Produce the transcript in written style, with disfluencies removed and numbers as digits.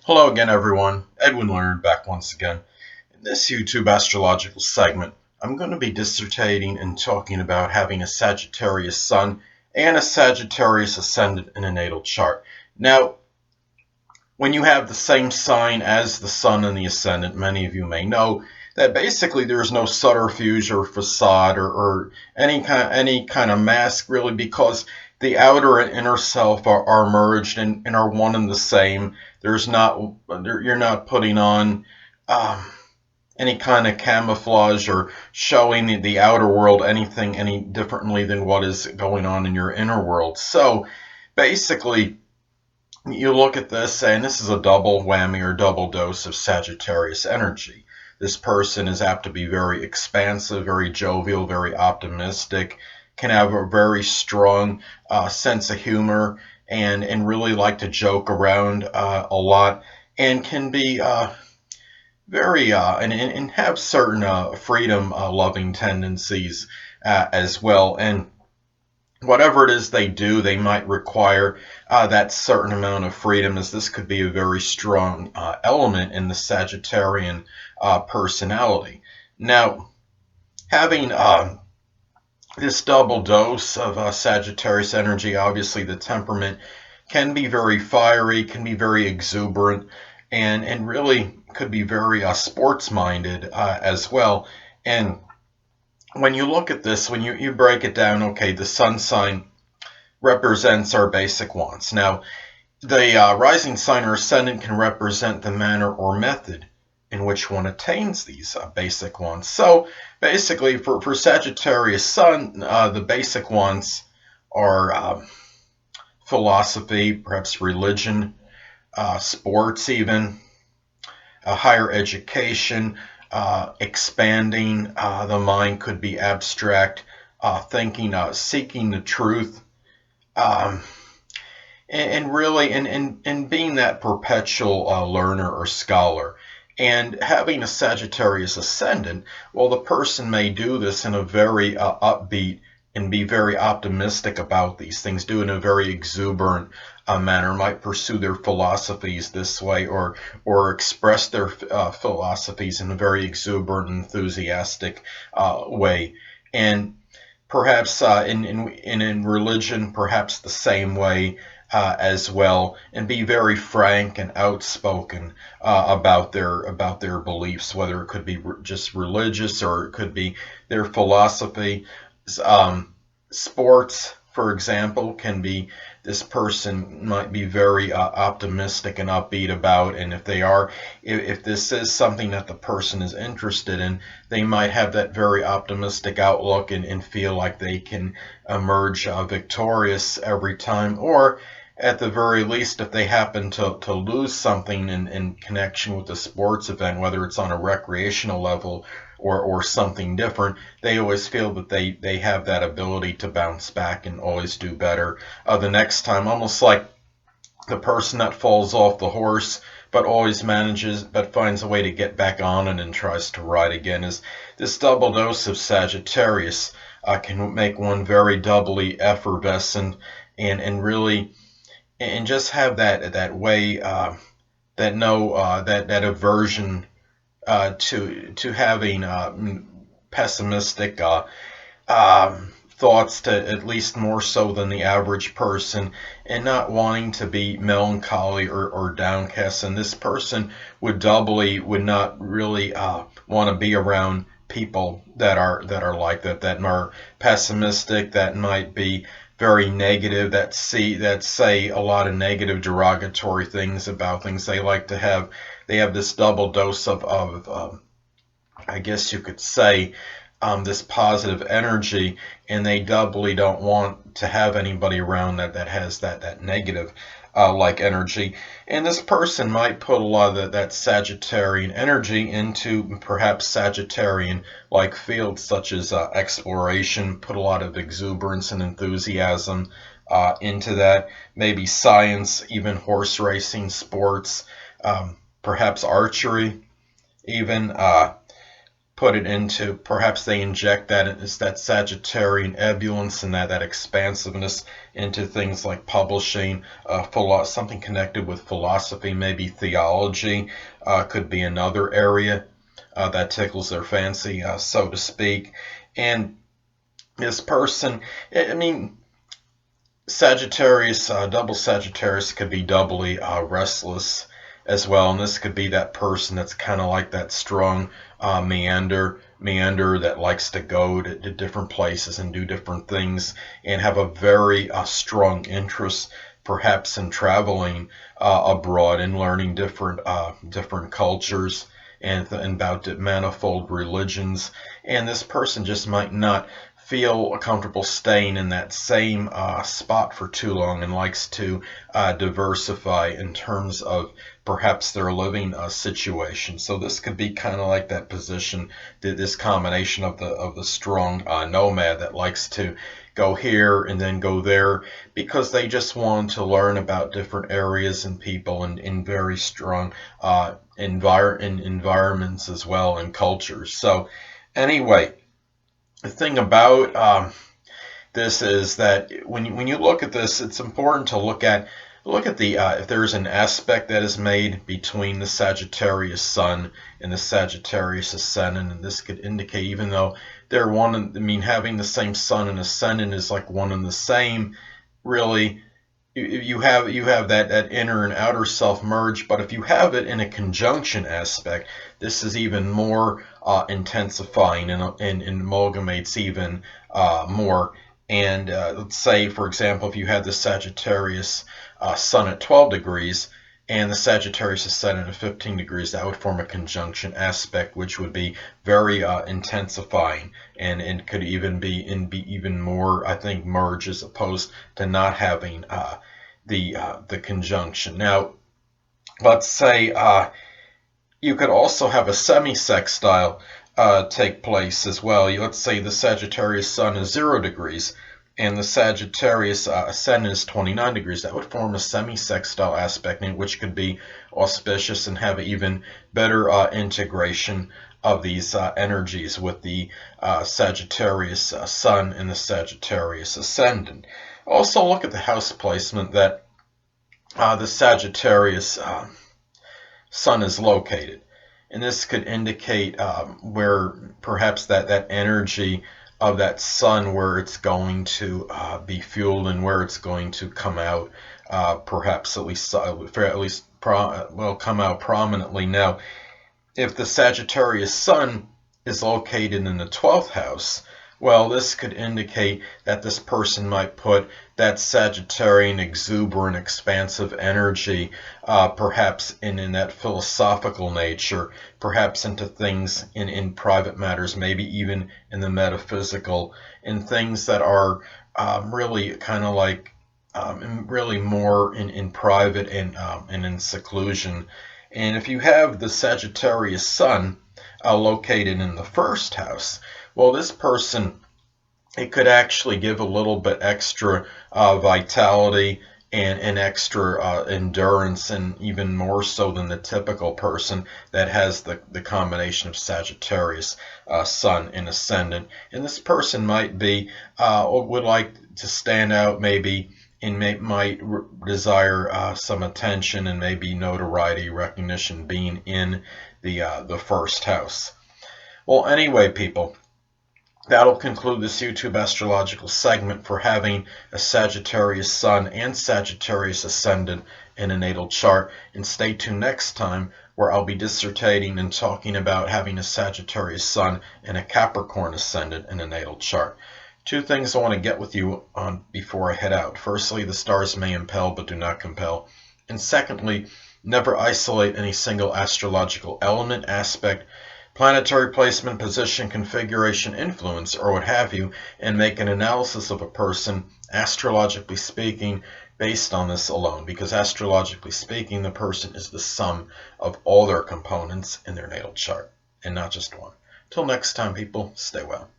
Hello again, everyone. Edwin Learnard back once again. In this YouTube astrological segment, I'm going to be dissertating and talking about having a Sagittarius Sun and a Sagittarius Ascendant in a natal chart. Now, when you have the same sign as the Sun and the Ascendant, many of you may know that basically there's no subterfuge or facade or any kind of mask really, because the outer and inner self are merged and are one and the same. You're not putting on any kind of camouflage or showing the outer world anything any differently than what is going on in your inner world. So basically, you look at this, and this is a double whammy or double dose of Sagittarius energy. This person is apt to be very expansive, very jovial, very optimistic, can have a very strong sense of humor, and really like to joke around a lot, and can be very and have certain freedom loving tendencies as well. And whatever it is they do, they might require that certain amount of freedom, as this could be a very strong element in the Sagittarian personality. Now, having this double dose of Sagittarius energy, obviously the temperament can be very fiery, can be very exuberant, and really could be very sports-minded as well. And when you look at this, when you break it down, okay, the sun sign represents our basic wants. Now, the rising sign or ascendant can represent the manner or method in which one attains these basic wants. So basically, for Sagittarius Sun, the basic wants are philosophy, perhaps religion, sports even, higher education, expanding the mind, could be abstract thinking, seeking the truth, um, and really and being that perpetual learner or scholar. And having a Sagittarius ascendant, well, the person may do this in a very upbeat and be very optimistic about these things, do it in a very exuberant manner, might pursue their philosophies this way, or express their philosophies in a very exuberant, enthusiastic way. And perhaps in religion, perhaps the same way as well, and be very frank and outspoken about their beliefs, whether it could be just religious or it could be their philosophy. Sports, for example, can be, this person might be very optimistic and upbeat about, and if this is something that the person is interested in, they might have that very optimistic outlook and feel like they can emerge victorious every time. Or at the very least, if they happen to lose something in connection with a sports event, whether it's on a recreational level or something different, they always feel that they have that ability to bounce back and always do better the next time. Almost like the person that falls off the horse but finds a way to get back on it and tries to ride again. Is this double dose of Sagittarius can make one very doubly effervescent and really and just have that way that aversion to having pessimistic thoughts, to at least more so than the average person, and not wanting to be melancholy or downcast. And this person would not really want to be around people that are like that are pessimistic, that might be very negative, that say a lot of negative derogatory things about things. They have this double dose of I guess you could say, this positive energy, and they doubly don't want to have anybody around that has that negative like energy. And this person might put a lot of that Sagittarian energy into perhaps Sagittarian like fields, such as exploration, put a lot of exuberance and enthusiasm into that, maybe science, even horse racing, sports, perhaps archery even, put it into, perhaps they inject that, it's that Sagittarian ebullience and that expansiveness into things like publishing, something connected with philosophy, maybe theology, could be another area that tickles their fancy, so to speak. And this person, I mean, Sagittarius, double Sagittarius could be doubly restless as well, and this could be that person that's kind of like that strong meander that likes to go to different places and do different things and have a very strong interest perhaps in traveling abroad and learning different cultures and about manifold religions. And this person just might not feel comfortable staying in that same spot for too long and likes to diversify in terms of perhaps their living situation. So this could be kind of like that position, this combination of the strong nomad that likes to go here and then go there because they just want to learn about different areas and people and in very strong environments as well and cultures. So anyway, the thing about this is that when you look at this, it's important to look at the if there's an aspect that is made between the Sagittarius Sun and the Sagittarius Ascendant, and this could indicate, even though they're one, I mean, having the same Sun and Ascendant is like one and the same. Really, you have that inner and outer self merge, but if you have it in a conjunction aspect, this is even more intensifying and amalgamates even more. And let's say, for example, if you had the Sagittarius Sun at 12 degrees and the Sagittarius Ascendant at 15 degrees, that would form a conjunction aspect, which would be very intensifying, and could even be even more, I think, merge as opposed to not having the conjunction. Now, let's say you could also have a semi-sextile take place as well. Let's say the Sagittarius Sun is 0 degrees and the Sagittarius Ascendant is 29 degrees. That would form a semi-sextile aspect, which could be auspicious and have even better integration of these energies with the Sagittarius Sun and the Sagittarius Ascendant. Also look at the house placement that the Sagittarius Sun is located. And this could indicate where perhaps that energy of that Sun, where it's going to be fueled and where it's going to come out, perhaps come out prominently. Now, if the Sagittarius Sun is located in the 12th house, well, this could indicate that this person might put that Sagittarian, exuberant, expansive energy, perhaps in that philosophical nature, perhaps into things in private matters, maybe even in the metaphysical, in things that are really kind of like really more in private and in seclusion. And if you have the Sagittarius Sun located in the 1st house, well, this person, it could actually give a little bit extra vitality and extra endurance, and even more so than the typical person that has the combination of Sagittarius Sun and Ascendant. And this person might be would like to stand out, maybe, and might desire some attention and maybe notoriety, recognition, being in the 1st house. Well, anyway, people, that'll conclude this YouTube astrological segment for having a Sagittarius Sun and Sagittarius Ascendant in a natal chart. And stay tuned next time, where I'll be dissertating and talking about having a Sagittarius Sun and a Capricorn Ascendant in a natal chart. 2 things I want to get with you on before I head out. Firstly, the stars may impel but do not compel. And secondly, never isolate any single astrological element, aspect, planetary placement, position, configuration, influence, or what have you, and make an analysis of a person, astrologically speaking, based on this alone. Because astrologically speaking, the person is the sum of all their components in their natal chart, and not just one. Till next time, people, stay well.